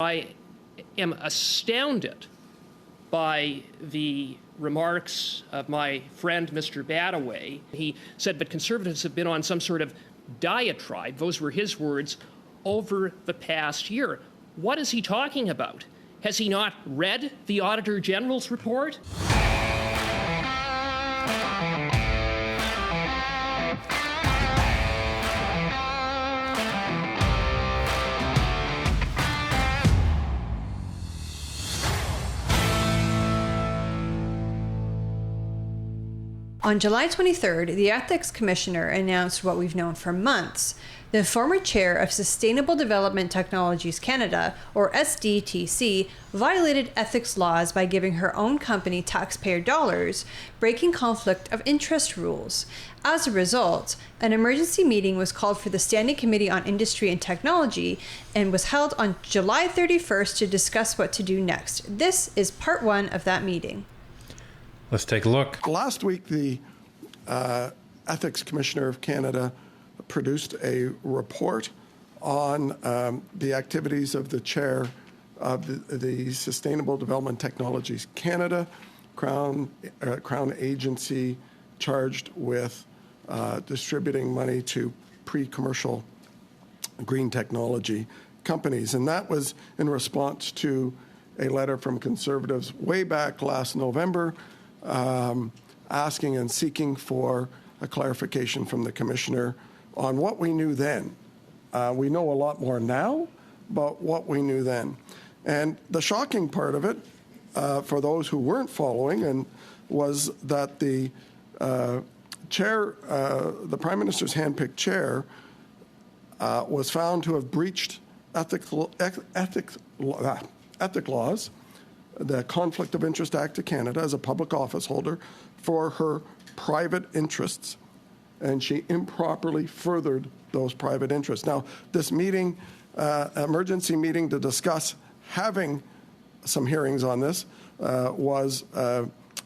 I am astounded by the remarks of my friend, Mr. Badaway. He said, but Conservatives have been on some sort of diatribe, those were his words, over the past year. What is he talking about? Has he not read the Auditor General's report? On July 23rd, the Ethics Commissioner announced what we've known for months. The former chair of Sustainable Development Technologies Canada, or SDTC, violated ethics laws by giving her own company taxpayer dollars, breaking conflict of interest rules. As a result, an emergency meeting was called for the Standing Committee on Industry and Technology and was held on July 31st to discuss what to do next. This is part one of that meeting. Let's take a look. Last week, the Ethics Commissioner of Canada produced a report on the activities of the chair of the Sustainable Development Technologies Canada, Crown agency charged with distributing money to pre-commercial green technology companies. And that was in response to a letter from Conservatives way back last November asking and seeking for a clarification from the Commissioner on what we knew then. We know a lot more now, but what we knew then. And the shocking part of it, for those who weren't following, was that the chair, the Prime Minister's handpicked chair, was found to have breached ethic laws, the Conflict of Interest Act of Canada, as a public office holder for her private interests, and she improperly furthered those private interests. Now, this meeting, emergency meeting to discuss having some hearings on this, was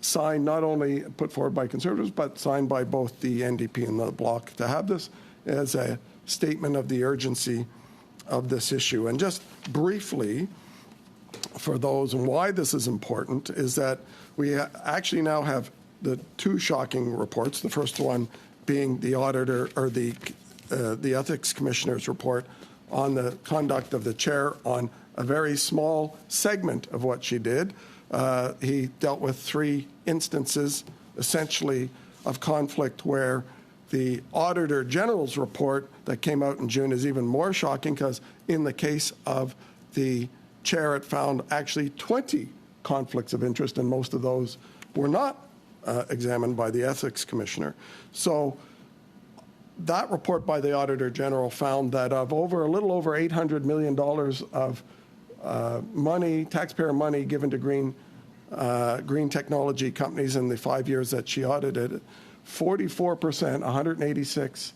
signed, not only put forward by Conservatives, but signed by both the NDP and the Bloc to have this as a statement of the urgency of this issue. And just briefly, for those, and why this is important, is that we actually now have the two shocking reports. The first one being the auditor, or the Ethics Commissioner's report on the conduct of the chair on a very small segment of what she did. He dealt with 3 instances, essentially, of conflict where the Auditor General's report that came out in June is even more shocking, because in the case of the chair, it found actually 20 conflicts of interest, and most of those were not examined by the Ethics Commissioner. So that report by the Auditor General found that of a little over $800 million of money, taxpayer money given to green technology companies in the 5 years that she audited, 44%, 186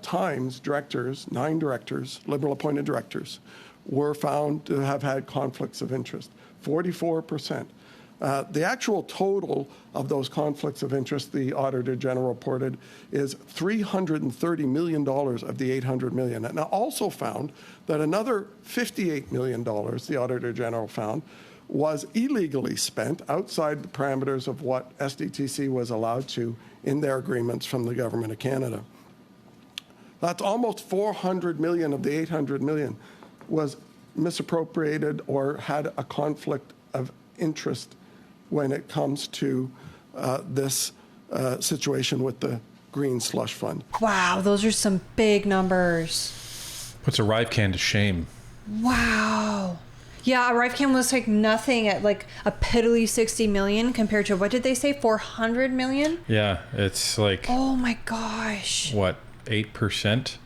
times directors, 9 directors, Liberal appointed directors, were found to have had conflicts of interest. 44%. The actual total of those conflicts of interest, the Auditor General reported, is $330 million of the $800 million. And also found that another $58 million, the Auditor General found, was illegally spent outside the parameters of what SDTC was allowed to in their agreements from the Government of Canada. That's almost $400 million of the $800 million was misappropriated or had a conflict of interest when it comes to this situation with the Green Slush Fund. Wow, those are some big numbers. Puts ArriveCan to shame. Wow. Yeah, ArriveCan was like nothing at like a piddly 60 million compared to, what did they say, 400 million? Yeah, it's like... Oh my gosh. What, 8%?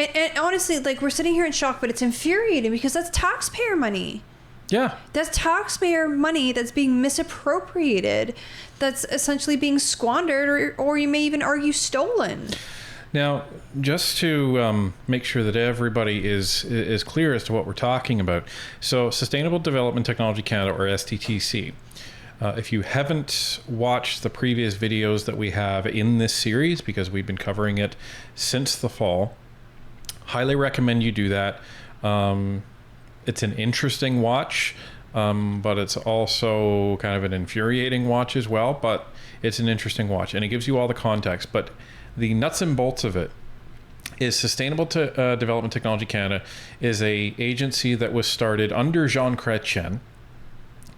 And honestly, like, we're sitting here in shock, but it's infuriating because that's taxpayer money. Yeah. That's taxpayer money that's being misappropriated, that's essentially being squandered, or you may even argue stolen. Now, just to make sure that everybody is clear as to what we're talking about. So, Sustainable Development Technology Canada, or SDTC. If you haven't watched the previous videos that we have in this series, because we've been covering it since the fall, Highly recommend you do that. It's an interesting watch, but it's also kind of an infuriating watch as well, but it's an interesting watch and it gives you all the context. But the nuts and bolts of it is Sustainable Development Technology Canada is a agency that was started under Jean Chrétien,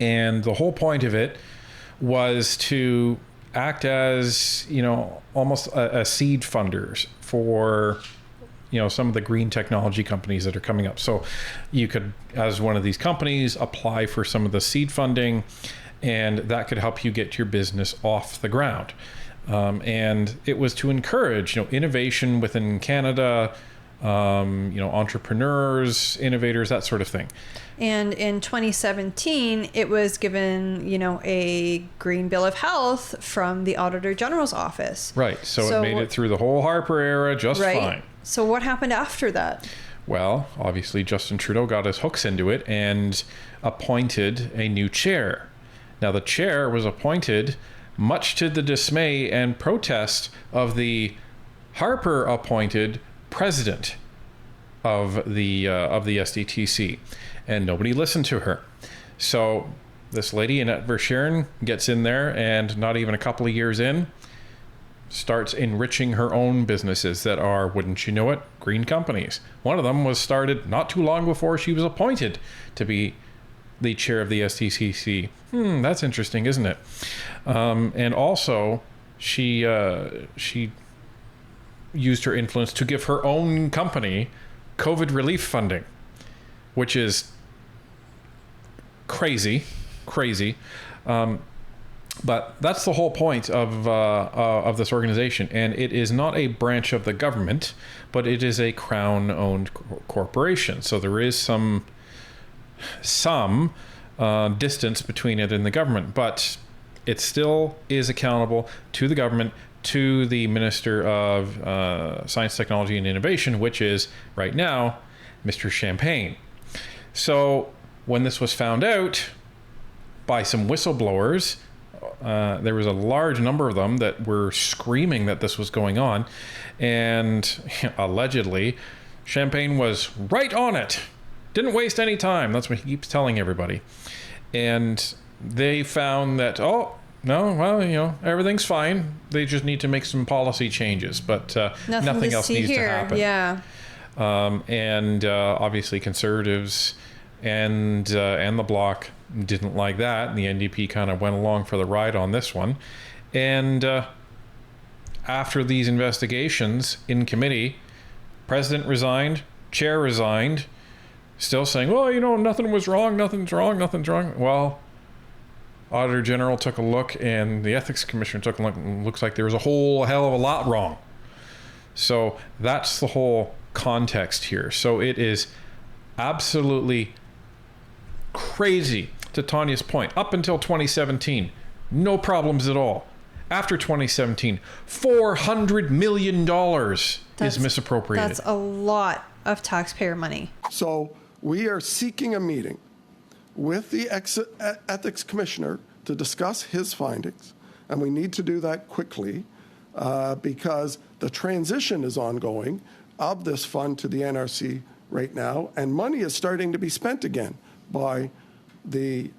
and the whole point of it was to act as, almost a seed funders for, some of the green technology companies that are coming up. So you could, as one of these companies, apply for some of the seed funding, and that could help you get your business off the ground. And it was to encourage, innovation within Canada, entrepreneurs, innovators, that sort of thing. And in 2017, it was given, a Green Bill of Health from the Auditor General's office. Right. So it made it through the whole Harper era just fine. So what happened after that? Well, obviously Justin Trudeau got his hooks into it and appointed a new chair. Now, the chair was appointed much to the dismay and protest of the Harper-appointed president of the SDTC, and nobody listened to her. So this lady, Annette Verscheren, gets in there, and not even a couple of years in, starts enriching her own businesses that are, wouldn't you know it, green companies. One of them was started not too long before she was appointed to be the chair of the SDTC. That's interesting, isn't it? And also, she used her influence to give her own company COVID relief funding, which is crazy. But that's the whole point of this organization, and it is not a branch of the government, but it is a Crown-owned corporation. So there is some distance between it and the government, but it still is accountable to the government, to the Minister of Science, Technology, and Innovation, which is right now Mr. Champagne. So when this was found out by some whistleblowers, there was a large number of them that were screaming that this was going on, and allegedly Champagne was right on it, didn't waste any time. That's what he keeps telling everybody. And they found that, everything's fine. They just need to make some policy changes, but nothing else needs to happen. Yeah. And obviously conservatives and the Bloc didn't like that, and the NDP kind of went along for the ride on this one. And after these investigations in committee, president resigned, chair resigned, still saying, nothing was wrong, nothing's wrong. Well, Auditor General took a look, and the Ethics Commissioner took a look, and looks like there was a whole hell of a lot wrong. So that's the whole context here. So it is absolutely crazy, to Tanya's point. Up until 2017, no problems at all. After 2017, $400 million is misappropriated. That's a lot of taxpayer money. So we are seeking a meeting with the Ethics Commissioner to discuss his findings, and we need to do that quickly because the transition is ongoing of this fund to the NRC right now, and money is starting to be spent again by the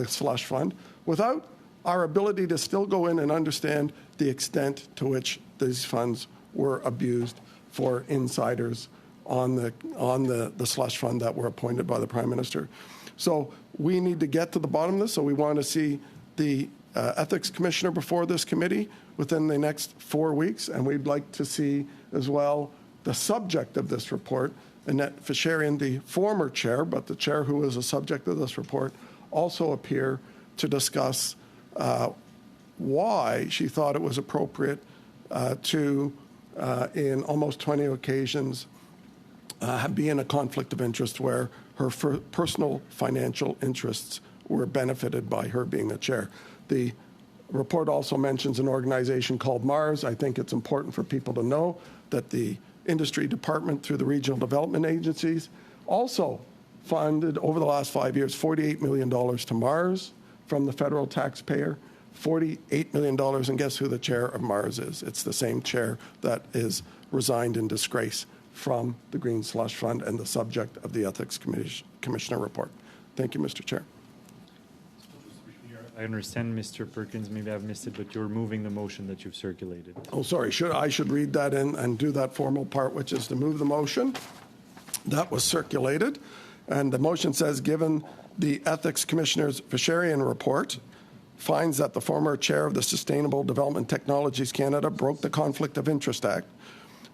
slush fund without our ability to still go in and understand the extent to which these funds were abused for insiders on the slush fund that were appointed by the Prime Minister. So we need to get to the bottom of this. So we want to see the Ethics Commissioner before this committee within the next 4 weeks, and we'd like to see as well the subject of this report. Annette Verscheren, the former chair, but the chair who is a subject of this report, also appear to discuss why she thought it was appropriate to, in almost 20 occasions, be in a conflict of interest where her personal financial interests were benefited by her being the chair. The report also mentions an organization called Mars. I think it's important for people to know that the industry department through the regional development agencies also funded over the last 5 years $48 million to Mars from the federal taxpayer, $48 million, and guess who the chair of Mars is? It's the same chair that is resigned in disgrace from the Green Slush Fund and the subject of the Ethics Commissioner report. Thank you, Mr. Chair. I understand, Mr. Perkins, maybe I've missed it, but you're moving the motion that you've circulated. Oh, sorry. I should read that in and do that formal part, which is to move the motion. That was circulated. And the motion says, given the Ethics Commissioner's Fisherian report finds that the former chair of the Sustainable Development Technologies Canada broke the Conflict of Interest Act,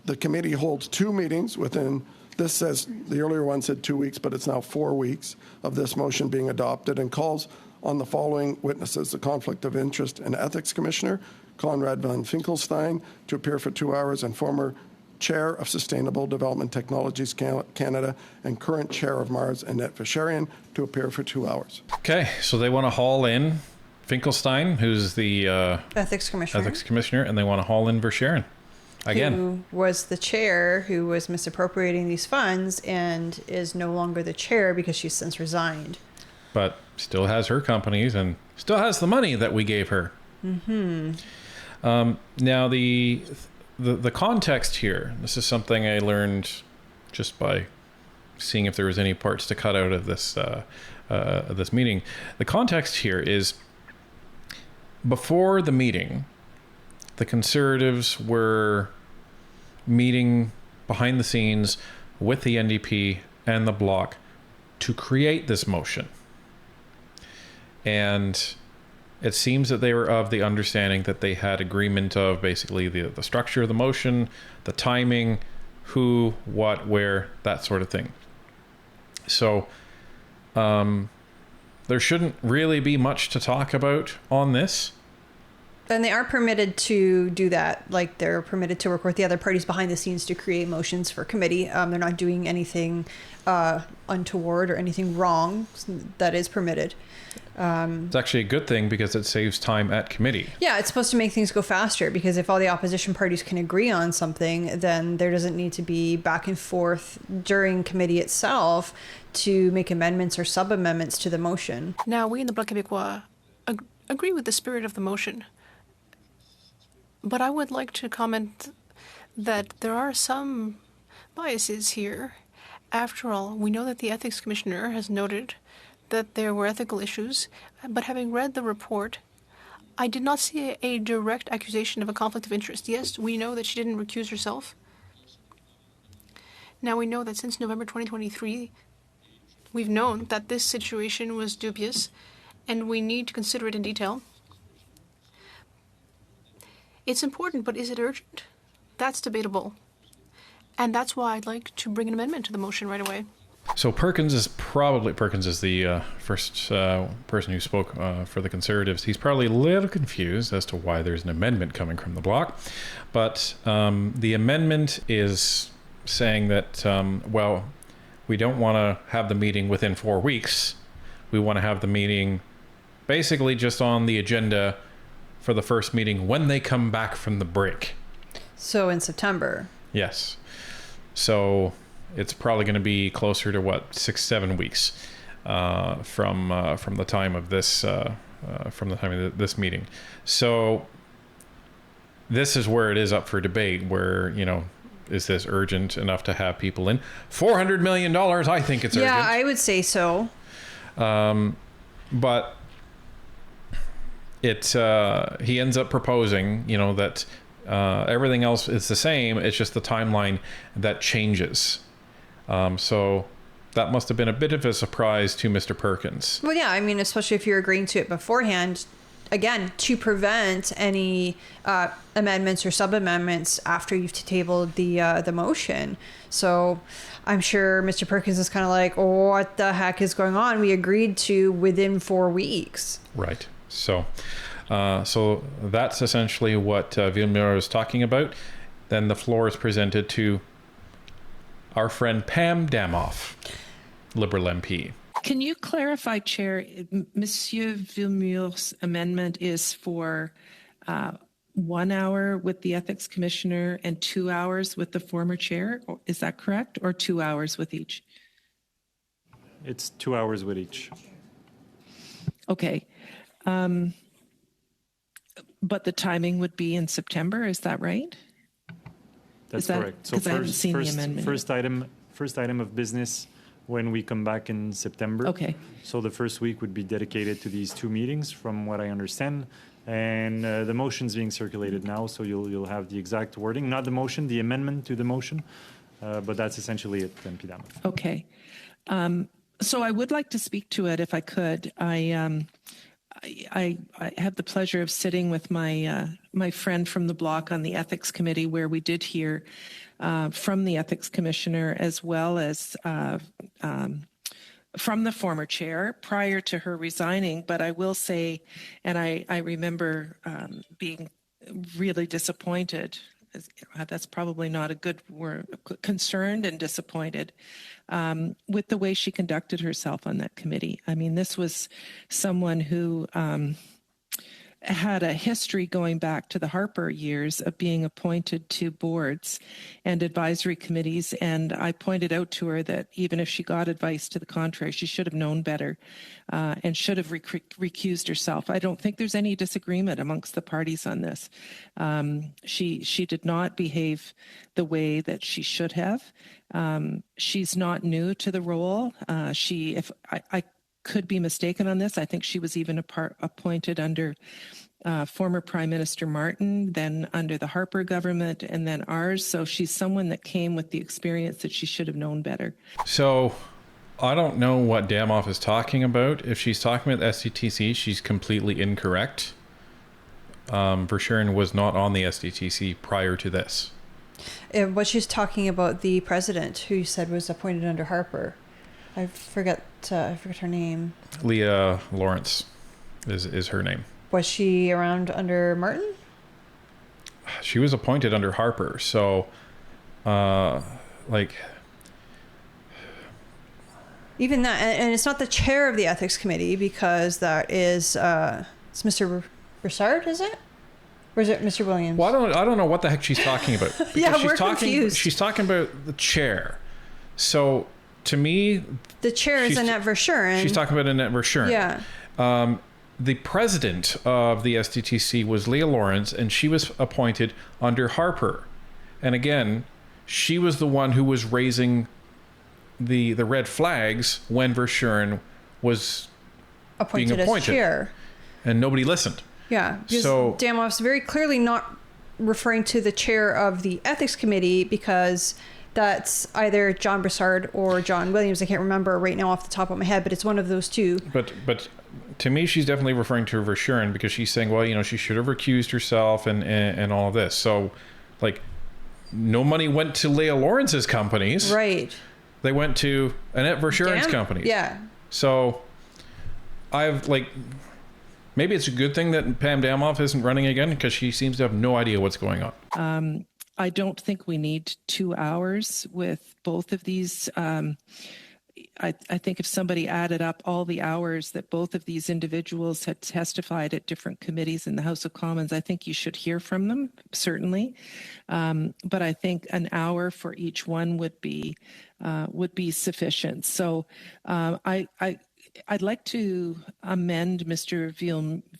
the committee holds 2 meetings within, this says, the earlier one said 2 weeks, but it's now 4 weeks of this motion being adopted, and calls on the following witnesses: the Conflict of Interest and Ethics Commissioner, Conrad van Finkelstein, to appear for 2 hours, and former Chair of Sustainable Development Technologies Canada and current Chair of Mars, Annette Fisherian, to appear for 2 hours. Okay, so they want to haul in Finkelstein, who's the Ethics Commissioner. and they want to haul in Verscheren. Again. Who was the chair who was misappropriating these funds and is no longer the chair because she's since resigned. But still has her companies and still has the money that we gave her. Mm-hmm. Now, the context here, this is something I learned just by seeing if there was any parts to cut out of this meeting. The context here is, before the meeting, the Conservatives were meeting behind the scenes with the NDP and the Bloc to create this motion. And it seems that they were of the understanding that they had agreement of basically the structure of the motion, the timing, who, what, where, that sort of thing. So there shouldn't really be much to talk about on this. And they are permitted to do that. Like, they're permitted to work with the other parties behind the scenes to create motions for committee. They're not doing anything untoward or anything wrong. That is permitted. It's actually a good thing because it saves time at committee. Yeah, it's supposed to make things go faster, because if all the opposition parties can agree on something, then there doesn't need to be back and forth during committee itself to make amendments or sub-amendments to the motion. Now, we in the Bloc Québécois agree with the spirit of the motion. But I would like to comment that there are some biases here. After all, we know that the Ethics Commissioner has noted that there were ethical issues, but having read the report, I did not see a direct accusation of a conflict of interest. Yes, we know that she didn't recuse herself. Now, we know that since November 2023, we've known that this situation was dubious, and we need to consider it in detail. It's important, but is it urgent? That's debatable. And that's why I'd like to bring an amendment to the motion right away. So Perkins is the first person who spoke for the Conservatives. He's probably a little confused as to why there's an amendment coming from the Bloc. But the amendment is saying that, we don't want to have the meeting within 4 weeks. We want to have the meeting basically just on the agenda for the first meeting when they come back from the break. So in September. Yes. So it's probably going to be closer to 6-7 weeks from the time of this this meeting. So this is where it is up for debate. Where, is this urgent enough to have people in? $400 million. I think it's urgent. Yeah, I would say so. But he ends up proposing, that everything else is the same. It's just the timeline that changes. So that must have been a bit of a surprise to Mr. Perkins. Well, yeah, I mean, especially if you're agreeing to it beforehand, again, to prevent any amendments or sub-amendments after you've tabled the motion. So I'm sure Mr. Perkins is kind of like, oh, what the heck is going on? We agreed to within 4 weeks. Right. So that's essentially what Villemure is talking about. Then the floor is presented to our friend Pam Damoff, Liberal MP. Can you clarify, Chair, Monsieur Villemure's amendment is for 1 hour with the Ethics Commissioner and 2 hours with the former chair? Is that correct? Or 2 hours with each? It's 2 hours with each. Okay. But the timing would be in September, is that right? That's Is that, correct. So because I haven't seen the amendment. First item of business when we come back in September. Okay. So the first week would be dedicated to these two meetings, from what I understand. And the motion's being circulated now, so you'll have the exact wording, not the motion, the amendment to the motion. But that's essentially it, MP Damath. Okay. So I would like to speak to it if I could. I have the pleasure of sitting with my friend from the block on the ethics committee, where we did hear from the ethics commissioner as well as from the former chair prior to her resigning. But I will say, and I remember being really disappointed. That's probably not a good word, concerned and disappointed with the way she conducted herself on that committee. I mean, this was someone who had a history going back to the Harper years of being appointed to boards and advisory committees. And I pointed out to her that even if she got advice to the contrary, she should have known better and should have recused herself. I don't think there's any disagreement amongst the parties on this. She did not behave the way that she should have. She's not new to the role. If I could be mistaken on this. I think she was even appointed under former Prime Minister Martin, then under the Harper government, and then ours. So she's someone that came with the experience that she should have known better. So I don't know what Damoff is talking about. If she's talking about SDTC, she's completely incorrect. Verschuren was not on the SDTC prior to this. What she's talking about, the president who you said was appointed under Harper. I forget her name. Leah Lawrence is her name. Was she around under Martin? She was appointed under Harper. So, even that, and it's not the chair of the ethics committee, because that is it's Mr. Broussard, is it? Or is it Mr. Williams? Well, I don't know what the heck she's talking about. Yeah, Because we're confused. She's talking about the chair. So to me, the chair is Annette Verschuren. She's talking about Annette Verschuren. Yeah. The president of the SDTC was Leah Lawrence, and she was appointed under Harper. And again, she was the one who was raising the red flags when Verschuren was being appointed as chair. And nobody listened. Yeah. Because So Damoff's very clearly not referring to the chair of the ethics committee, because that's either John Broussard or John Williams. I can't remember right now off the top of my head, but it's one of those two. But to me, she's definitely referring to Verschuren, because she's saying, well, she should have recused herself and all of this. So, no money went to Leah Lawrence's companies. Right. They went to Annette Verschuren's companies. Yeah. So, maybe it's a good thing that Pam Damoff isn't running again, because she seems to have no idea what's going on. I don't think we need 2 hours with both of these. I think if somebody added up all the hours that both of these individuals had testified at different committees in the House of Commons, I think you should hear from them, certainly. But I think an hour for each one would be sufficient. So I'd like to amend Mr.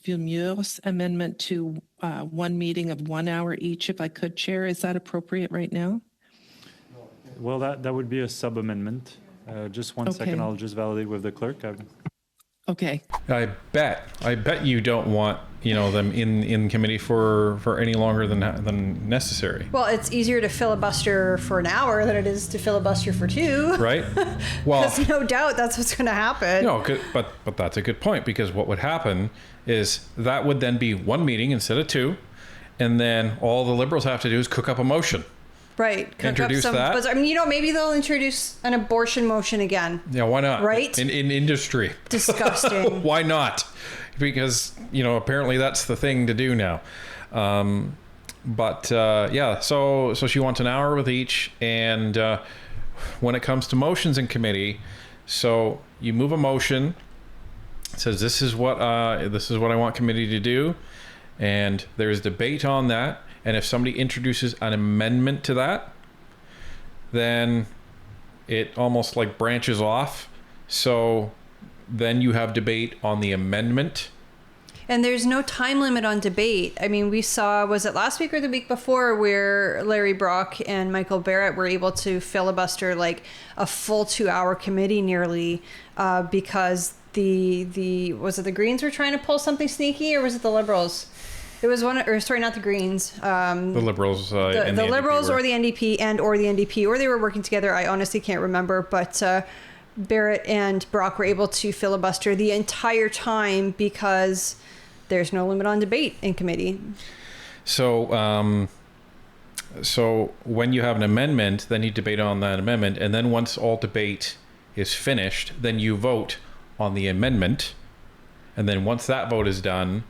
Villemure's amendment to one meeting of 1 hour each, if I could, Chair. Is that appropriate right now? Well, that would be a sub-amendment. Just one second, I'll just validate with the clerk. Okay. I bet you don't want them in committee for any longer than necessary. Well, it's easier to filibuster for an hour than it is to filibuster for 2. Right. Well, because no doubt that's what's going to happen. No, but that's a good point, because what would happen is that would then be one meeting instead of 2, and then all the Liberals have to do is cook up a motion. Right. Introduce that. But, maybe they'll introduce an abortion motion again. Yeah, why not? Right? In industry. Disgusting. Why not? Because, apparently that's the thing to do now. So she wants an hour with each. And when it comes to motions in committee, so you move a motion, it says this is what I want committee to do. And there's debate on that. And if somebody introduces an amendment to that, then it almost branches off. So then you have debate on the amendment. And there's no time limit on debate. I mean, we saw, was it last week or the week before, where Larry Brock and Michael Barrett were able to filibuster like a full 2-hour committee nearly because the was it the Greens were trying to pull something sneaky, or was it the Liberals? It was not the Greens. The Liberals. The Liberals or the NDP or the NDP, or they were working together. I honestly can't remember, but Barrett and Brock were able to filibuster the entire time because there's no limit on debate in committee. So, so when you have an amendment, then you debate on that amendment, and then once all debate is finished, then you vote on the amendment, and then once that vote is done,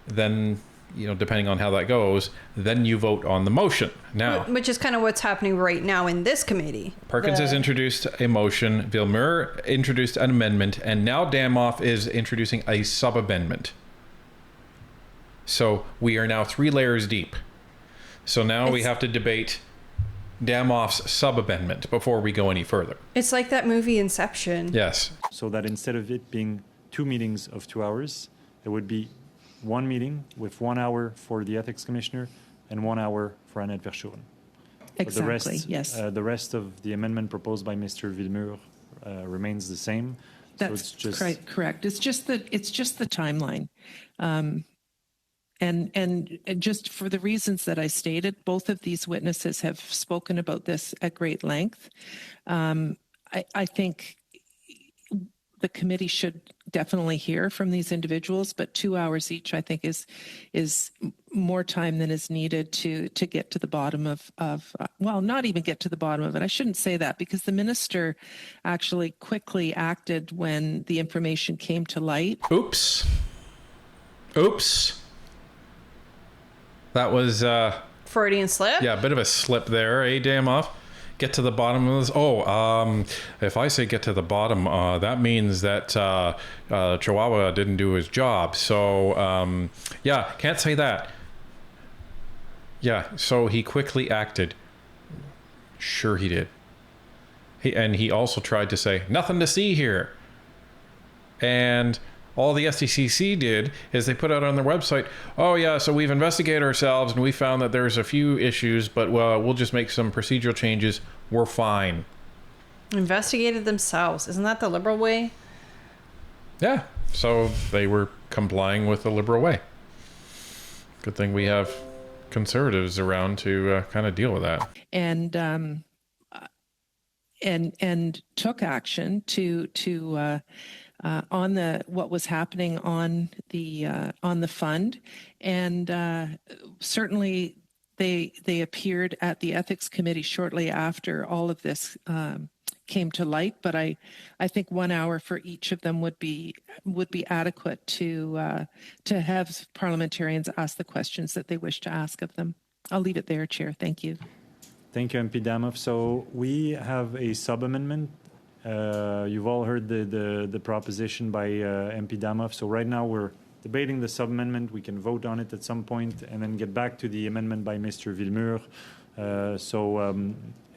then, you know, depending on how that goes, then you vote on the motion. Now, which is kind of what's happening right now in this committee. Perkins has introduced a motion, Villemur introduced an amendment, and now Damoff is introducing a sub-amendment. So we are now 3 layers deep. So now we have to debate Damoff's sub-amendment before we go any further. It's like that movie Inception. Yes. So that instead of it being 2 meetings of 2 hours, it would be 1 meeting with 1 hour for the ethics commissioner and 1 hour for Annette Verschuren. Exactly, yes. The rest of the amendment proposed by Mr. Villemur remains the same. That's so it's just correct. It's just the timeline. And just for the reasons that I stated, both of these witnesses have spoken about this at great length. I think the committee should definitely hear from these individuals, but 2 hours each, I think, is more time than is needed to get to the bottom of well, not even get to the bottom of it. I shouldn't say that, because the minister actually quickly acted when the information came to light. Oops. That was Freudian slip? yeah, a bit of a slip there, Damoff. Get to the bottom of this. If I say get to the bottom, that means that Chihuahua didn't do his job. So, yeah, can't say that. Yeah, so he quickly acted. Sure he did. And he also tried to say, nothing to see here. And all the SDCC did is they put out on their website, oh yeah, so we've investigated ourselves and we found that there's a few issues, but we'll just make some procedural changes. We're fine. Investigated themselves. Isn't that the Liberal way? Yeah, so they were complying with the Liberal way. Good thing we have Conservatives around to kind of deal with that. And took action to on what was happening on the fund, and certainly they appeared at the ethics committee shortly after all of this came to light. But I think 1 hour for each of them would be adequate to have parliamentarians ask the questions that they wish to ask of them. I'll leave it there, Chair. Thank you. Thank you, MP Damoff. So we have a sub-amendment. You've all heard the proposition by MP Damoff. So right now we're debating the sub-amendment. We can vote on it at some point and then get back to the amendment by Mr. Villemur.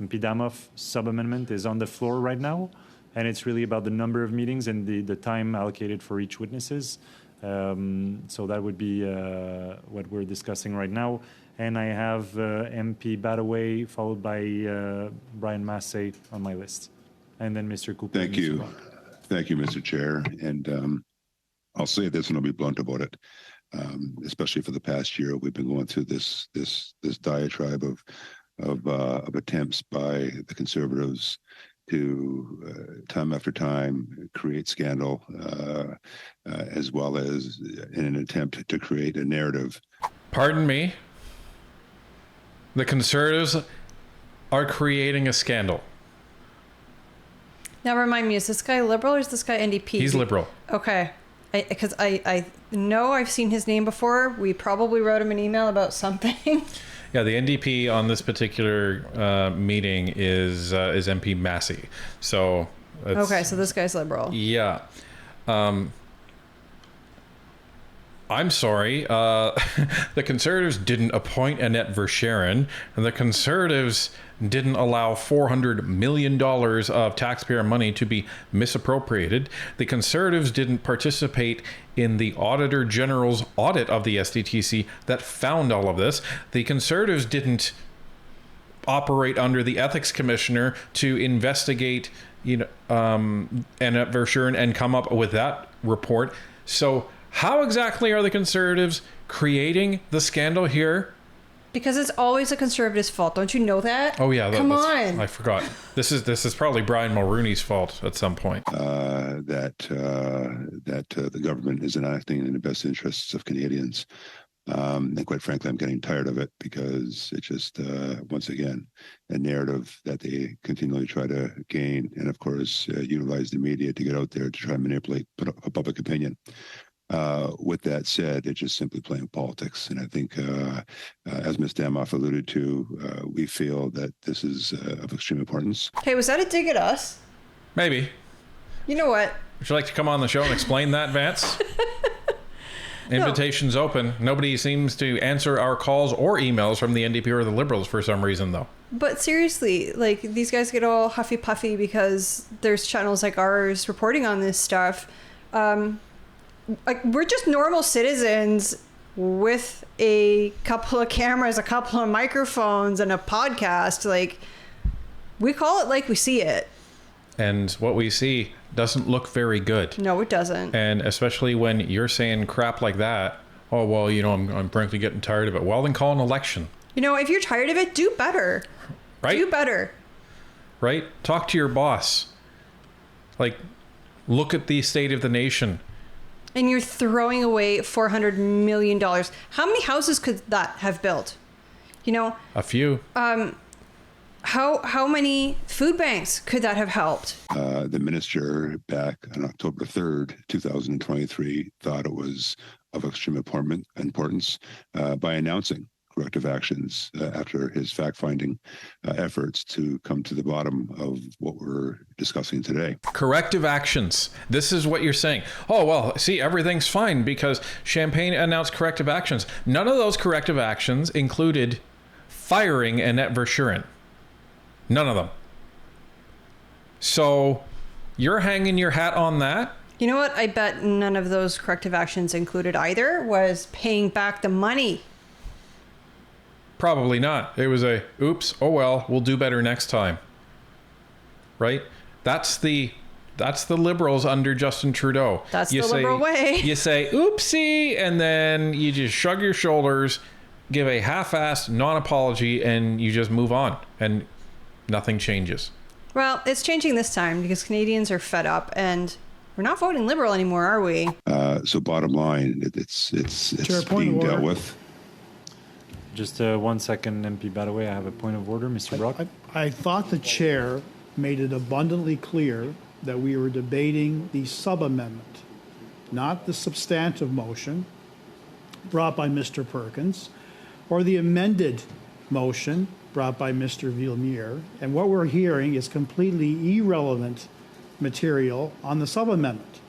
MP Damoff sub-amendment is on the floor right now, and it's really about the number of meetings and the time allocated for each witnesses. So that would be what we're discussing right now. And I have MP Badaway followed by Brian Massey on my list. And then Mr. Cooper. Thank you. Thank you, Mr. Chair. And I'll say this and I'll be blunt about it. Especially for the past year, we've been going through this diatribe of attempts by the Conservatives to time after time create scandal, as well as in an attempt to create a narrative. Pardon me? The Conservatives are creating a scandal. Now remind me, is this guy Liberal or is this guy NDP? He's Liberal. Okay. Because I know I've seen his name before. We probably wrote him an email about something. Yeah, the NDP on this particular meeting is MP Massey. So okay, so this guy's Liberal. Yeah. I'm sorry. The Conservatives didn't appoint Annette Verscheren, and the Conservatives didn't allow $400 million of taxpayer money to be misappropriated. The Conservatives didn't participate in the Auditor General's audit of the SDTC that found all of this. The Conservatives didn't operate under the Ethics Commissioner to investigate, Annette Verscheren and come up with that report. So how exactly are the Conservatives creating the scandal here? Because it's always a Conservative's fault. Don't you know that? Oh yeah, Come on. I forgot. This is probably Brian Mulrooney's fault at some point. That the government isn't acting in the best interests of Canadians. And quite frankly, I'm getting tired of it because it's just, once again, a narrative that they continually try to gain and, of course, utilize the media to get out there to try and manipulate public opinion. With that said, it's just simply playing politics. And I think, as Ms. Damoff alluded to, we feel that this is of extreme importance. Hey, was that a dig at us? Maybe. You know what? Would you like to come on the show and explain that, Vance? Invitation's open. Nobody seems to answer our calls or emails from the NDP or the Liberals for some reason, though. But seriously, like, these guys get all huffy puffy because there's channels like ours reporting on this stuff. Like, we're just normal citizens with a couple of cameras, a couple of microphones, and a podcast. Like, we call it like we see it. And what we see doesn't look very good. No, it doesn't. And especially when you're saying crap like that, oh, well, I'm frankly getting tired of it. Well, then call an election. If you're tired of it, do better. Right? Do better. Right? Talk to your boss. Like, look at the state of the nation. And you're throwing away $400 million. How many houses could that have built? A few. How many food banks could that have helped? The minister back on October 3rd, 2023, thought it was of extreme importance by announcing corrective actions after his fact-finding efforts to come to the bottom of what we're discussing today. Corrective actions. This is what you're saying. Oh, well, see, everything's fine because Champagne announced corrective actions. None of those corrective actions included firing Annette Verscheren. None of them. So you're hanging your hat on that? You know what? I bet none of those corrective actions included either was paying back the money. Probably not. It was a, oops, oh well, we'll do better next time. Right? That's the Liberals under Justin Trudeau. That's the Liberal way. You say, oopsie, and then you just shrug your shoulders, give a half-assed non-apology, and you just move on. And nothing changes. Well, it's changing this time because Canadians are fed up and we're not voting Liberal anymore, are we? So bottom line, it's being dealt with. Just 1 second, MP Badaway. I have a point of order. Mr. Brock? I thought the chair made it abundantly clear that we were debating the sub-amendment, not the substantive motion brought by Mr. Perkins or the amended motion brought by Mr. Villemure. And what we're hearing is completely irrelevant material on the sub-amendment.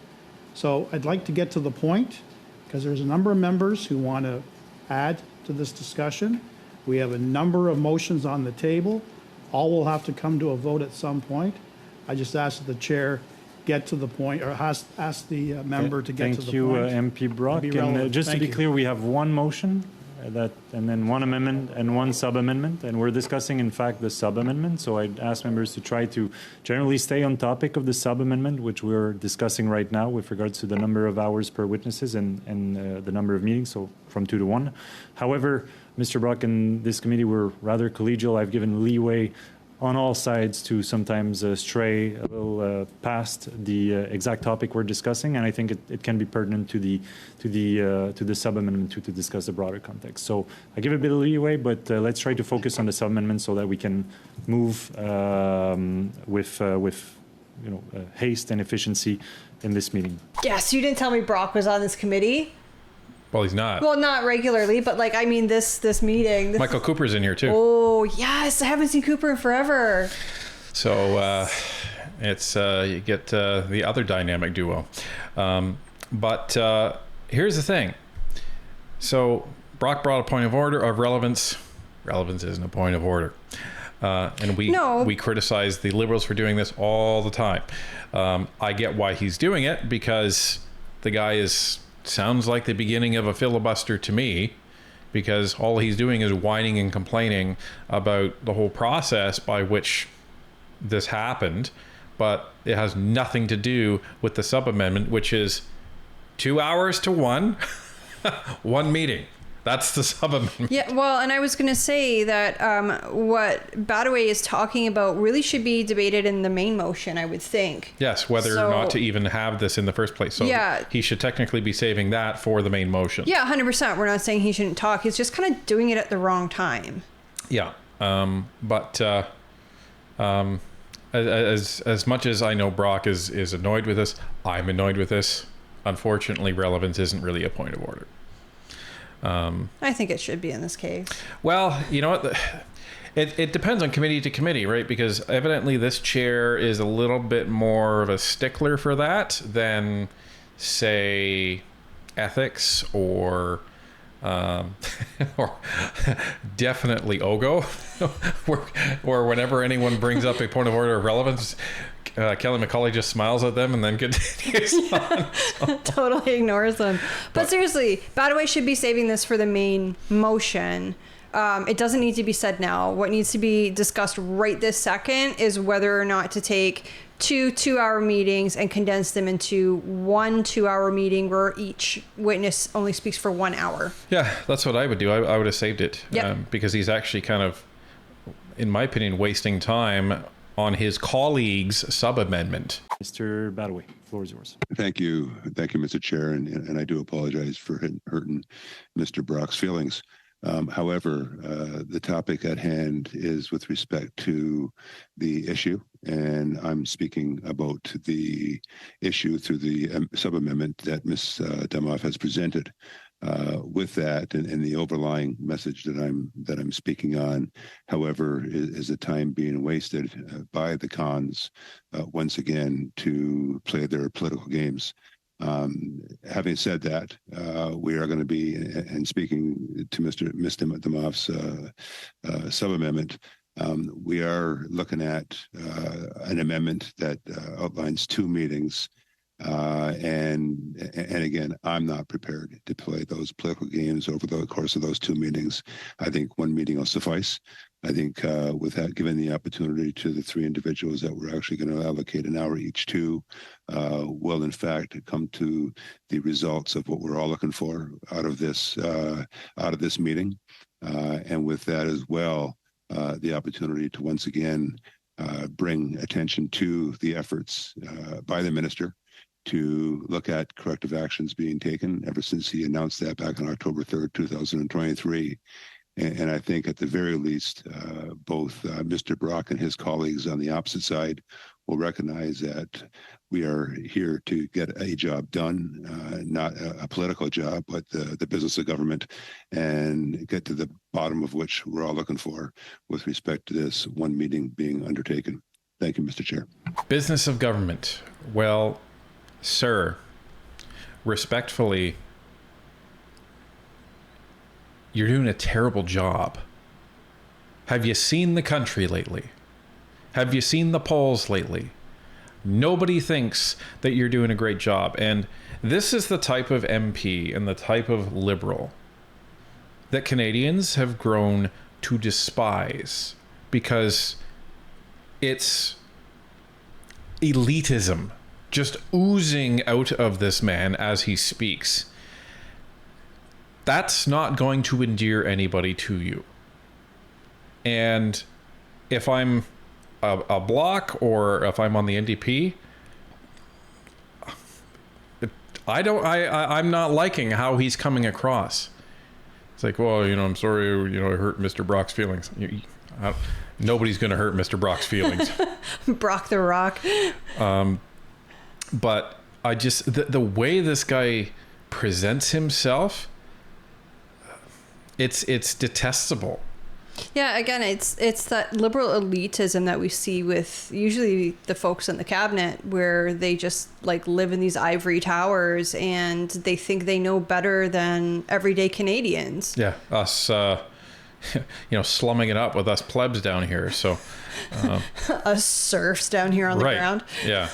So I'd like to get to the point because there's a number of members who want to add to this discussion. We have a number of motions on the table. All will have to come to a vote at some point. I just ask that the chair get to the point, or ask the member to get to the point. Thank you, MP Brock. And just to be clear, we have one motion and then one amendment and one sub-amendment, and we're discussing, in fact, the sub-amendment. So I'd ask members to try to generally stay on topic of the sub-amendment, which we're discussing right now with regards to the number of hours per witnesses and the number of meetings, so from 2 to 1. However, Mr. Brock and this committee were rather collegial. I've given leeway on all sides to sometimes stray a little past the exact topic we're discussing, and I think it can be pertinent to the sub-amendment to discuss the broader context. So I give a bit of leeway, but let's try to focus on the sub-amendment so that we can move with haste and efficiency in this meeting. Yes, you didn't tell me Brock was on this committee. Well, he's not. Well, not regularly, but this meeting. Michael Cooper's in here too. Oh, yes. I haven't seen Cooper in forever. So it's you get the other dynamic duo. But here's the thing. So Brock brought a point of order of relevance. Relevance isn't a point of order. And we criticize the Liberals for doing this all the time. I get why he's doing it, because the guy sounds like the beginning of a filibuster to me, because all he's doing is whining and complaining about the whole process by which this happened, but it has nothing to do with the sub-amendment, which is 2 hours to one meeting. That's the sub-amendment. Yeah, well, and I was going to say that what Badaway is talking about really should be debated in the main motion, I would think. Yes, whether or not to even have this in the first place. So yeah, he should technically be saving that for the main motion. Yeah, 100%. We're not saying he shouldn't talk. He's just kind of doing it at the wrong time. Yeah. As much as I know Brock is annoyed with this, I'm annoyed with this. Unfortunately, relevance isn't really a point of order. I think it should be in this case. Well, you know what? It depends on committee to committee, right? Because evidently this chair is a little bit more of a stickler for that than, say, ethics or definitely OGO, where whenever anyone brings up a point of order of relevance, Kelly McCauley just smiles at them and then continues on. So. Totally ignores them. But seriously, Badaway should be saving this for the main motion. It doesn't need to be said now. What needs to be discussed right this second is whether or not to take 2 2-hour meetings and condense them into 1 2-hour meeting where each witness only speaks for 1 hour. Yeah, that's what I would do. I would have saved it. Yep. Because he's actually kind of, in my opinion, wasting time on his colleague's sub-amendment. Mr. Badaway, floor is yours. Thank you, Mr. Chair, and I do apologize for hurting Mr. Brock's feelings. However, the topic at hand is with respect to the issue, and I'm speaking about the issue through the sub-amendment that Ms. Demoff has presented. With that, and the overlying message that I'm speaking on, however, is the time being wasted by the cons once again to play their political games. Having said that, we are going to be, and speaking to Ms. Demoff's sub-amendment, we are looking at an amendment that outlines 2 meetings. And again, I'm not prepared to play those political games over the course of those 2 meetings. I think 1 meeting will suffice. I think with that, given the opportunity to the 3 individuals that we're actually going to allocate an hour each to, will in fact come to the results of what we're all looking for out of this meeting. And with that as well, the opportunity to once again bring attention to the efforts by the minister to look at corrective actions being taken ever since he announced that back on October 3rd, 2023. And I think at the very least, both Mr. Brock and his colleagues on the opposite side will recognize that we are here to get a job done, not a political job, but the business of government, and get to the bottom of which we're all looking for with respect to this 1 meeting being undertaken. Thank you, Mr. Chair. Business of government. Well, sir, respectfully, you're doing a terrible job. Have you seen the country lately? Have you seen the polls lately? Nobody thinks that you're doing a great job. And this is the type of MP and the type of liberal that Canadians have grown to despise, because it's elitism just oozing out of this man as he speaks. That's not going to endear anybody to you. And if I'm a Bloc or if I'm on the NDP, I'm not liking how he's coming across. It's like, well, I'm sorry, I hurt Mr. Brock's feelings. Nobody's going to hurt Mr. Brock's feelings. Brock the Rock. But I just, the way this guy presents himself, it's detestable. Yeah, again, it's that liberal elitism that we see with usually the folks in the cabinet, where they just like live in these ivory towers and they think they know better than everyday Canadians. Yeah, us, slumming it up with us plebs down here. So, Us serfs down here on the right, ground. yeah.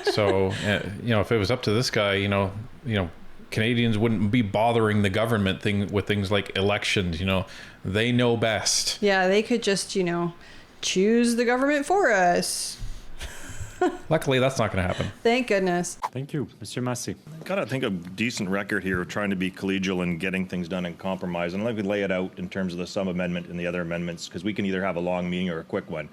So, if it was up to this guy, Canadians wouldn't be bothering the government with things like elections. They know best. Yeah, they could just, choose the government for us. Luckily, that's not going to happen. Thank goodness. Thank you, Mr. Massey. Got to think a decent record here of trying to be collegial and getting things done and compromise. And let me lay it out in terms of the sub amendment and the other amendments, because we can either have a long meeting or a quick one.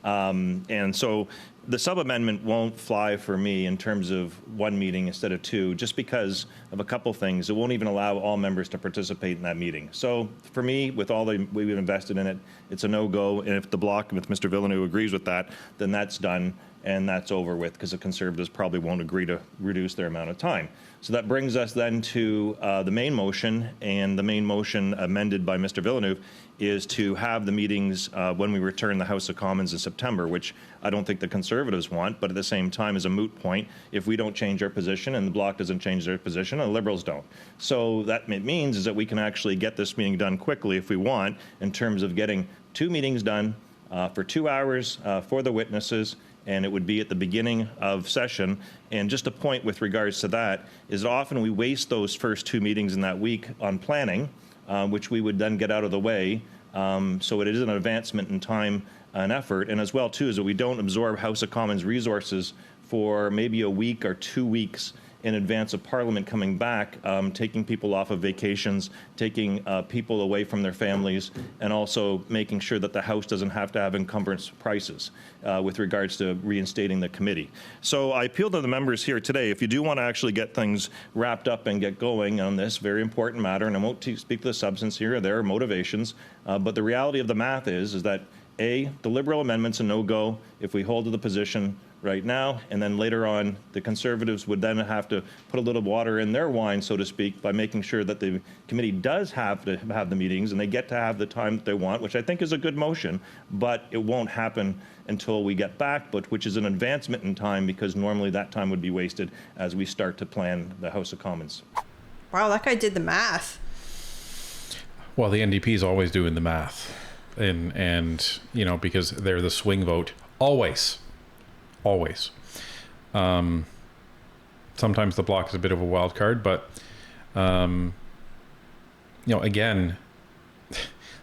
And so the sub amendment won't fly for me in terms of one meeting instead of two, just because of a couple things. It won't even allow all members to participate in that meeting. So for me, with all we've invested in it, it's a no-go. And if the bloc, with Mr. Villeneuve, agrees with that, then that's done and that's over with, because the Conservatives probably won't agree to reduce their amount of time. So that brings us then to the main motion, and the main motion amended by Mr. Villeneuve is to have the meetings when we return the House of Commons in September, which I don't think the Conservatives want, but at the same time is a moot point if we don't change our position and the Bloc doesn't change their position and the Liberals don't. So that means is that we can actually get this meeting done quickly if we want, in terms of getting 2 meetings done for 2 hours for the witnesses, and it would be at the beginning of session. And just a point with regards to that is that often we waste those first 2 meetings in that week on planning, which we would then get out of the way. So it is an advancement in time and effort. And as well, too, is that we don't absorb House of Commons resources for maybe a week or 2 weeks in advance of Parliament coming back, taking people off of vacations, taking people away from their families, and also making sure that the House doesn't have to have encumbrance prices with regards to reinstating the committee. So I appeal to the members here today, if you do want to actually get things wrapped up and get going on this very important matter, and I won't speak to the substance here or there, motivations, but the reality of the math is that A, the Liberal amendment's a no-go if we hold to the position right now, and then later on the Conservatives would then have to put a little water in their wine, so to speak, by making sure that the committee does have to have the meetings and they get to have the time that they want, which I think is a good motion, but it won't happen until we get back, but which is an advancement in time, because normally that time would be wasted as we start to plan the House of Commons. Wow, that guy did the math. Well, the NDP is always doing the math, and because they're the swing vote, always. Sometimes the Bloc is a bit of a wild card, but again,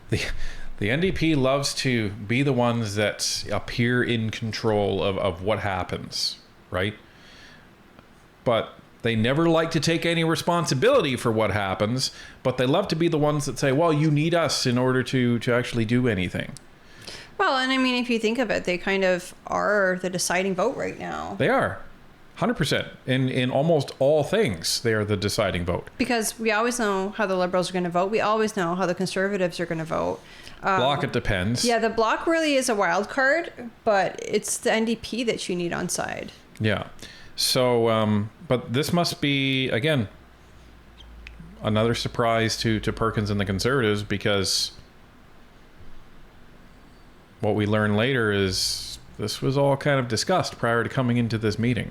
the NDP loves to be the ones that appear in control of what happens, right? But they never like to take any responsibility for what happens, but they love to be the ones that say, well, you need us in order to actually do anything. Well, and I mean, if you think of it, they kind of are the deciding vote right now. They are. 100%. In almost all things, they are the deciding vote. Because we always know how the Liberals are going to vote. We always know how the Conservatives are going to vote. Bloc, it depends. Yeah, the Bloc really is a wild card, but it's the NDP that you need on side. Yeah. So, but this must be, again, another surprise to Perkins and the Conservatives, because what we learn later is this was all kind of discussed prior to coming into this meeting.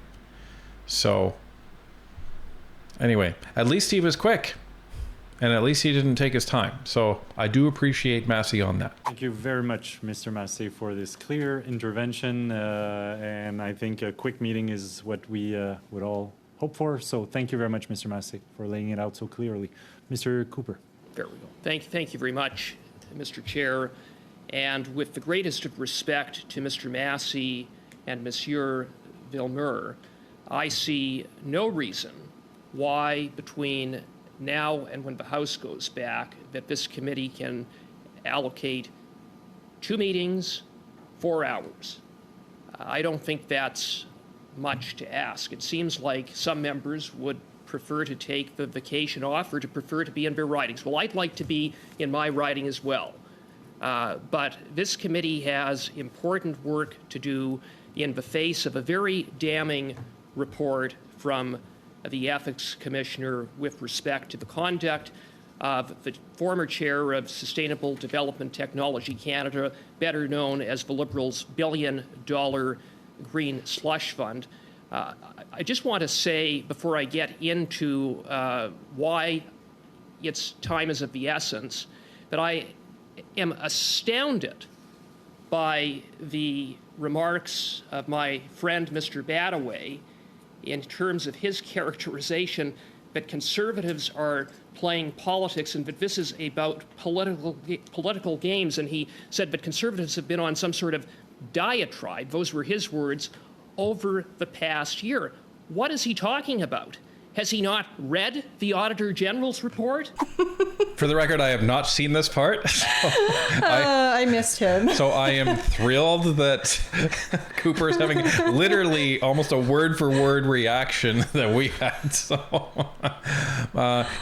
So anyway, at least he was quick, and at least he didn't take his time. So I do appreciate Massey on that. Thank you very much, Mr. Massey, for this clear intervention. And I think a quick meeting is what we would all hope for. So thank you very much, Mr. Massey, for laying it out so clearly. Mr. Cooper. There we go. Thank you very much, Mr. Chair. And with the greatest of respect to Mr. Massey and Monsieur Villemur, I see no reason why between now and when the House goes back that this committee can allocate 2 meetings, 4 hours. I don't think that's much to ask. It seems like some members would prefer to take the vacation off or to prefer to be in their ridings. Well, I'd like to be in my riding as well. But this committee has important work to do in the face of a very damning report from the Ethics Commissioner with respect to the conduct of the former chair of Sustainable Development Technology Canada, better known as the Liberals' billion-dollar green slush fund. I just want to say, before I get into why its time is of the essence, that I am astounded by the remarks of my friend Mr. Badaway in terms of his characterization that conservatives are playing politics and that this is about political games. And he said that conservatives have been on some sort of diatribe, those were his words, over the past year. What is he talking about? Has he not read the Auditor General's report? For the record, I have not seen this part. So I missed him. So I am thrilled that Cooper is having literally almost a word-for-word reaction that we had. So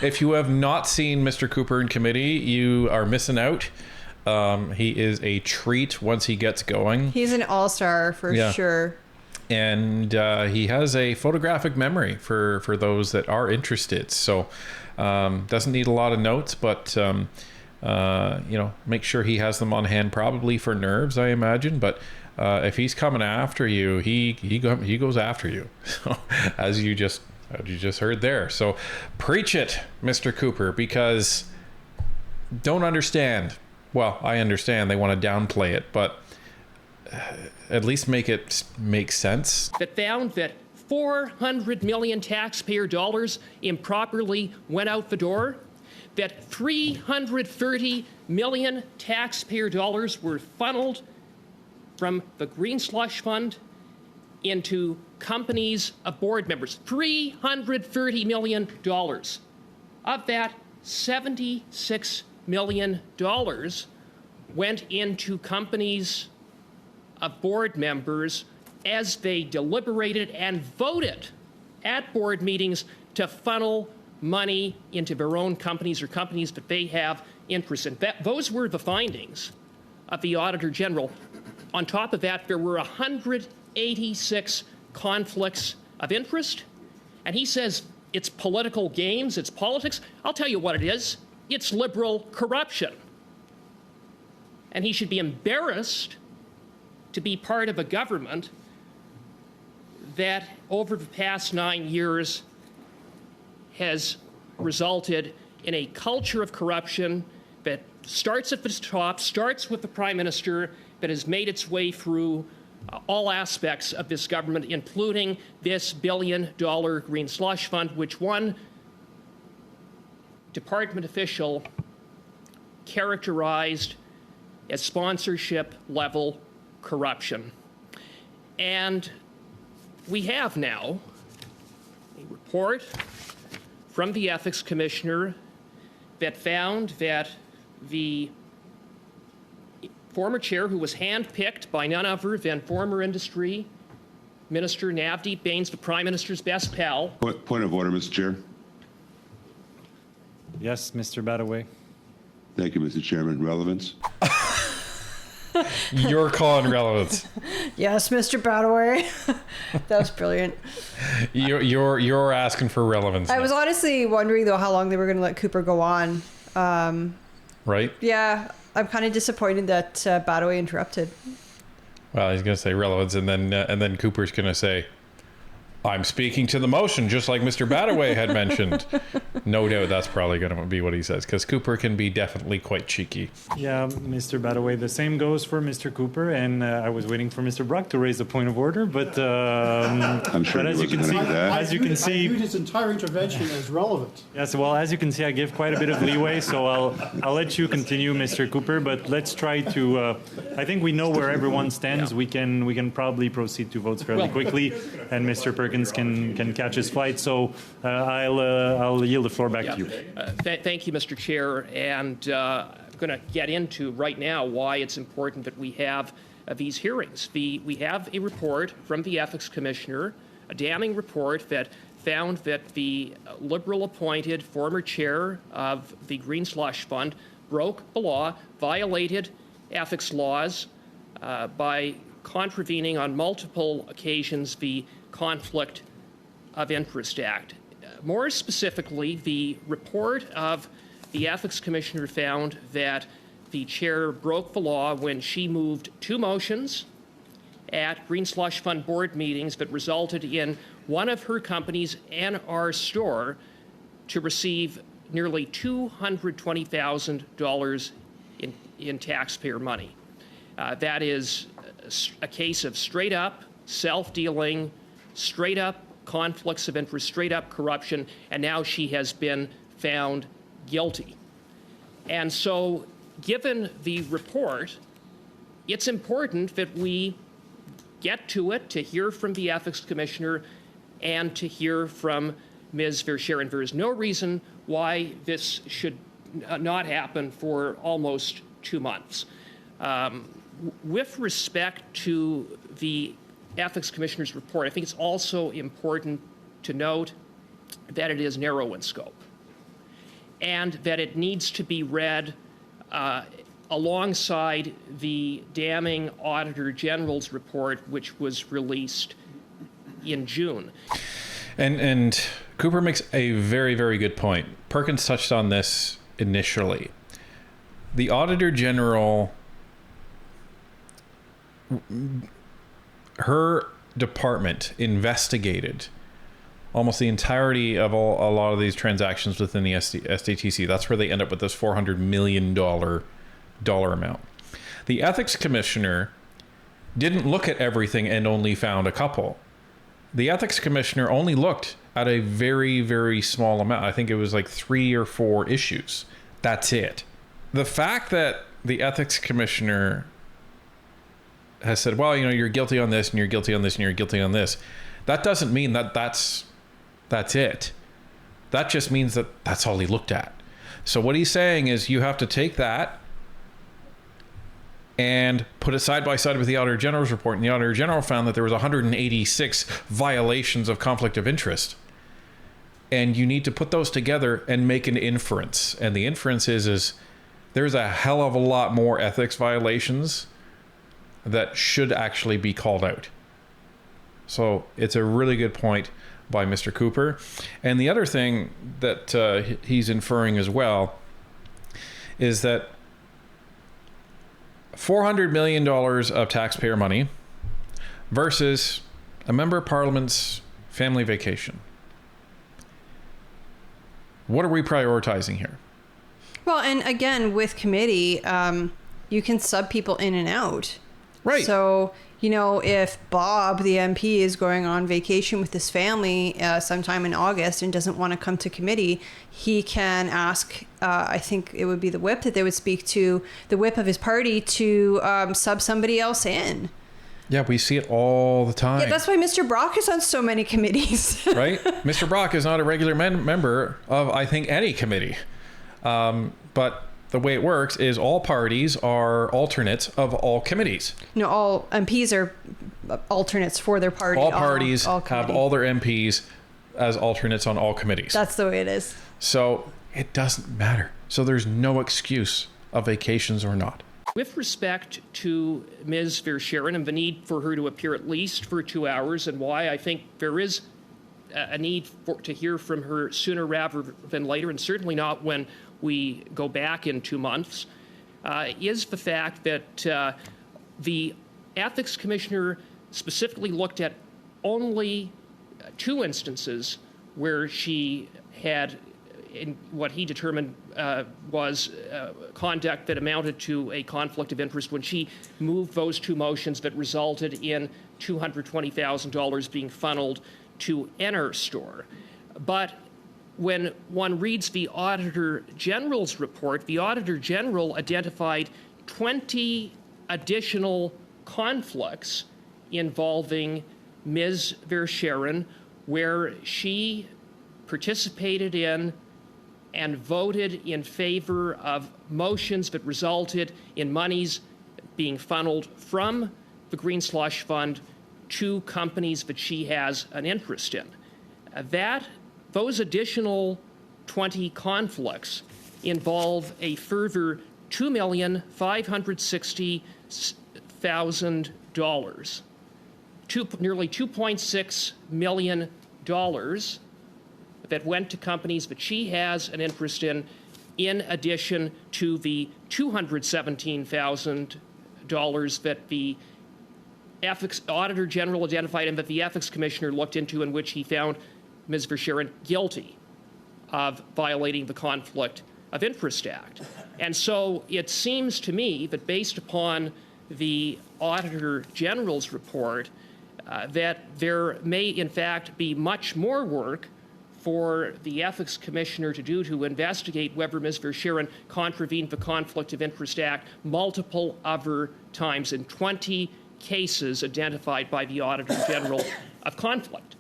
if you have not seen Mr. Cooper in committee, you are missing out. He is a treat once he gets going. He's an all-star for sure. And he has a photographic memory for those that are interested. So doesn't need a lot of notes, but make sure he has them on hand, probably for nerves, I imagine. But if he's coming after you, he goes after you. So, as you just heard there. So preach it, Mr. Cooper, because don't understand. Well, I understand they want to downplay it, but at least make it make sense. That found that 400 million taxpayer dollars improperly went out the door, that 330 million taxpayer dollars were funneled from the Green Slush Fund into companies of board members. $330 million. Of that, $76 million went into companies of board members as they deliberated and voted at board meetings to funnel money into their own companies or companies that they have interest in. Those were the findings of the Auditor General. On top of that, there were 186 conflicts of interest, and he says it's political games, it's politics. I'll tell you what it is. It's liberal corruption. And he should be embarrassed to be part of a government that over the past 9 years has resulted in a culture of corruption that starts at the top, starts with the Prime Minister, that has made its way through all aspects of this government, including this billion-dollar Green Slush Fund, which one department official characterized as sponsorship-level corruption. And we have now a report from the Ethics Commissioner that found that the former chair, who was handpicked by none other than former Industry Minister Navdeep Bains, the Prime Minister's best pal. Point of order, Mr. Chair. Yes, Mr. Badaway. Thank you, Mr. Chairman. Relevance. You're calling relevance. Yes, Mr. Badaway. That was brilliant. You're asking for relevance. I was honestly wondering though how long they were going to let Cooper go on. Right? Yeah, I'm kind of disappointed that Badaway interrupted. Well, he's going to say relevance, and then Cooper's going to say, "I'm speaking to the motion," just like Mr. Badaway had mentioned. No doubt that's probably going to be what he says, because Cooper can be definitely quite cheeky. Yeah, Mr. Badaway, the same goes for Mr. Cooper, and I was waiting for Mr. Brock to raise a point of order, but I'm sure as you can see, I viewed his entire intervention as relevant. Yes, well, as you can see, I give quite a bit of leeway, so I'll let you continue, Mr. Cooper, but let's try to. I think we know where everyone stands. Yeah. We can probably proceed to votes fairly quickly, and Mr. Perkins can catch his flight. So I'll yield the floor back to you. Thank you, Mr. Chair, and I'm going to get into right now why it's important that we have these hearings. We have a report from the Ethics Commissioner, a damning report that found that the Liberal-appointed former chair of the Green Slush Fund broke the law, violated ethics laws by contravening on multiple occasions the Conflict of Interest Act. More specifically, the report of the Ethics Commissioner found that the chair broke the law when she moved 2 motions at Green Slush Fund board meetings that resulted in one of her companies and our store to receive nearly $220,000 in taxpayer money. That is a case of straight up self-dealing, straight up conflicts of interest, straight up corruption, and now she has been found guilty. And so, given the report, it's important that we get to it, to hear from the Ethics Commissioner and to hear from Ms. Verschaeren. There is no reason why this should not happen for almost 2 months. With respect to the Ethics Commissioner's report, I think it's also important to note that it is narrow in scope and that it needs to be read alongside the damning Auditor General's report, which was released in June. And Cooper makes a very, very good point. Perkins touched on this initially. The Auditor General, her department investigated almost the entirety of a lot of these transactions within the SDTC. That's where they end up with this $400 million dollar amount. The Ethics Commissioner didn't look at everything and only found a couple. The Ethics Commissioner only looked at a very, very small amount. I think it was like 3 or 4 issues. That's it. The fact that the Ethics Commissioner has said, well, you know, you're guilty on this and you're guilty on this and you're guilty on this, that doesn't mean that that's it. That just means that that's all he looked at. So what he's saying is you have to take that and put it side by side with the Auditor General's report. And the Auditor General found that there was 186 violations of conflict of interest. And you need to put those together and make an inference. And the inference is there's a hell of a lot more ethics violations that should actually be called out. So it's a really good point by Mr. Cooper. And the other thing that he's inferring as well is that $400 million of taxpayer money versus a member of Parliament's family vacation. What are we prioritizing here? Well, and again, with committee, you can sub people in and out. Right. So, you know, if Bob, the MP, is going on vacation with his family sometime in August and doesn't want to come to committee, he can ask, I think it would be the whip that they would speak to, the whip of his party to sub somebody else in. Yeah, we see it all the time. Yeah, that's why Mr. Brock is on so many committees. Right? Mr. Brock is not a regular member of, I think, any committee. But the way it works is all parties are alternates of all committees. No, all MPs are alternates for their party. All parties have all their MPs as alternates on all committees. That's the way it is. So it doesn't matter. So there's no excuse of vacations or not. With respect to Ms. Verschaeren and the need for her to appear at least for 2 hours, and why I think there is a need to hear from her sooner rather than later, and certainly not when we go back in 2 months, is the fact that the Ethics Commissioner specifically looked at only 2 instances where she had, in what he determined was conduct that amounted to a conflict of interest when she moved those 2 motions that resulted in $220,000 being funneled to Enner Store. But when one reads the Auditor General's report, the Auditor General identified 20 additional conflicts involving Ms. Verschaeren where she participated in and voted in favor of motions that resulted in monies being funneled from the Green Slush Fund to companies that she has an interest in. Those additional 20 conflicts involve a further $2,560,000, nearly $2.6 million that went to companies that she has an interest in in addition to the $217,000 that the Ethics Auditor General identified and that the Ethics Commissioner looked into, in which he found Ms. Verscheren guilty of violating the Conflict of Interest Act. And so it seems to me that based upon the Auditor General's report, that there may in fact be much more work for the Ethics Commissioner to do to investigate whether Ms. Verscheren contravened the Conflict of Interest Act multiple other times in 20 cases identified by the Auditor General of conflict.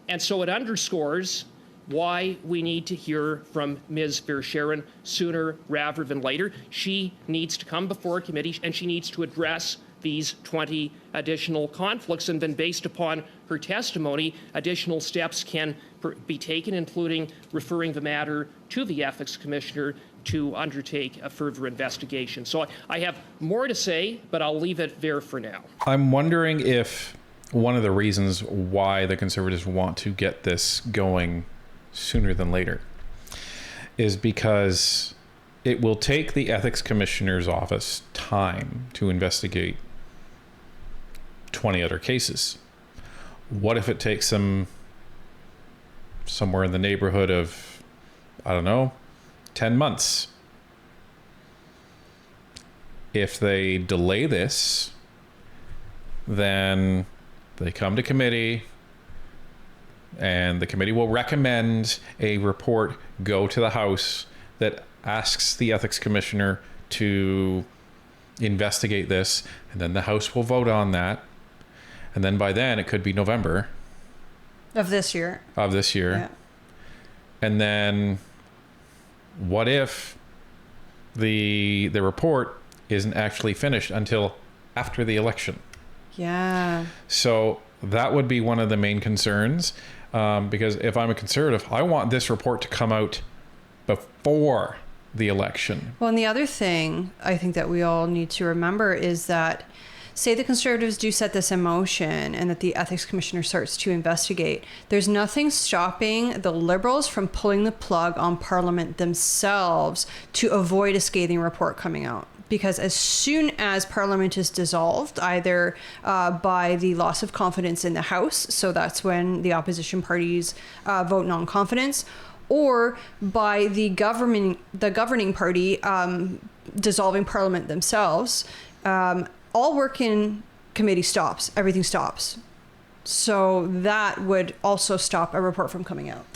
And so it underscores why we need to hear from Ms. Verscheren sooner rather than later. She needs to come before a committee and she needs to address these 20 additional conflicts, and then based upon her testimony, additional steps can be taken, including referring the matter to the Ethics Commissioner to undertake a further investigation. So I have more to say, but I'll leave it there for now. I'm wondering if one of the reasons why the Conservatives want to get this going sooner than later is because it will take the Ethics Commissioner's office time to investigate 20 other cases. What if it takes them somewhere in the neighborhood of, I don't know, 10 months? If they delay this, then they come to committee and the committee will recommend a report go to the House that asks the Ethics Commissioner to investigate this, and then the House will vote on that. And then by then it could be November Of this year. Yeah. And then what if the report isn't actually finished until after the election? Yeah. So that would be one of the main concerns, because if I'm a Conservative, I want this report to come out before the election. Well, and the other thing I think that we all need to remember is that, say the Conservatives do set this in motion and that the Ethics Commissioner starts to investigate, there's nothing stopping the Liberals from pulling the plug on Parliament themselves to avoid a scathing report coming out. Because as soon as Parliament is dissolved, either by the loss of confidence in the House, so that's when the opposition parties vote non-confidence, or by the governing party dissolving Parliament themselves, all work in committee stops. Everything stops. So that would also stop a report from coming out.